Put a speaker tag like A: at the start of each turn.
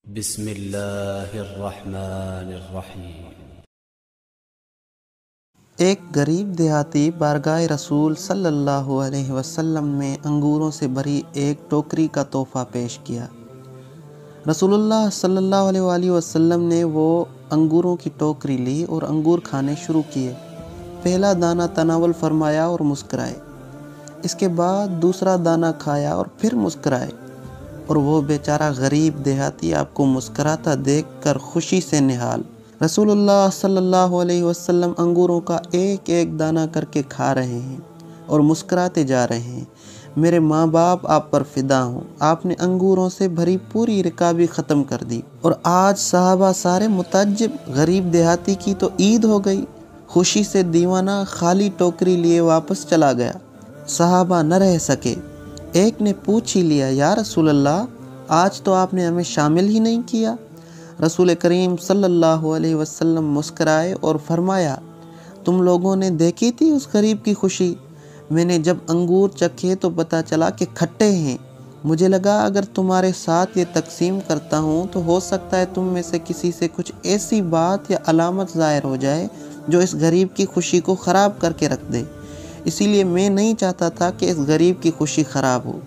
A: بسم اللہ الرحمن الرحیم۔
B: ایک غریب دیہاتی بارگاہ رسول صلی اللہ علیہ وسلم میں انگوروں سے بھری ایک ٹوکری کا تحفہ پیش کیا۔ رسول اللہ صلی اللہ علیہ وآلہ وسلم نے وہ انگوروں کی ٹوکری لی اور انگور کھانے شروع کیے۔ پہلا دانہ تناول فرمایا اور مسکرائے۔ اس کے بعد دوسرا دانہ کھایا اور پھر مسکرائے، اور وہ بیچارہ غریب دیہاتی آپ کو مسکراتا دیکھ کر خوشی سے نہال۔ رسول اللہ صلی اللہ علیہ وسلم انگوروں کا ایک ایک دانہ کر کے کھا رہے ہیں اور مسکراتے جا رہے ہیں۔ میرے ماں باپ آپ پر فدا ہوں، آپ نے انگوروں سے بھری پوری رکابی ختم کر دی، اور آج صحابہ سارے متعجب، غریب دیہاتی کی تو عید ہو گئی۔ خوشی سے دیوانہ خالی ٹوکری لیے واپس چلا گیا۔ صحابہ نہ رہ سکے، ایک نے پوچھ ہی لیا، یا رسول اللہ، آج تو آپ نے ہمیں شامل ہی نہیں کیا۔ رسول کریم صلی اللہ علیہ وسلم مسکرائے اور فرمایا، تم لوگوں نے دیکھی تھی اس غریب کی خوشی؟ میں نے جب انگور چکھے تو پتہ چلا کہ کھٹے ہیں۔ مجھے لگا اگر تمہارے ساتھ یہ تقسیم کرتا ہوں تو ہو سکتا ہے تم میں سے کسی سے کچھ ایسی بات یا علامت ظاہر ہو جائے جو اس غریب کی خوشی کو خراب کر کے رکھ دے، اسی لیے میں نہیں چاہتا تھا کہ اس غریب کی خوشی خراب ہو۔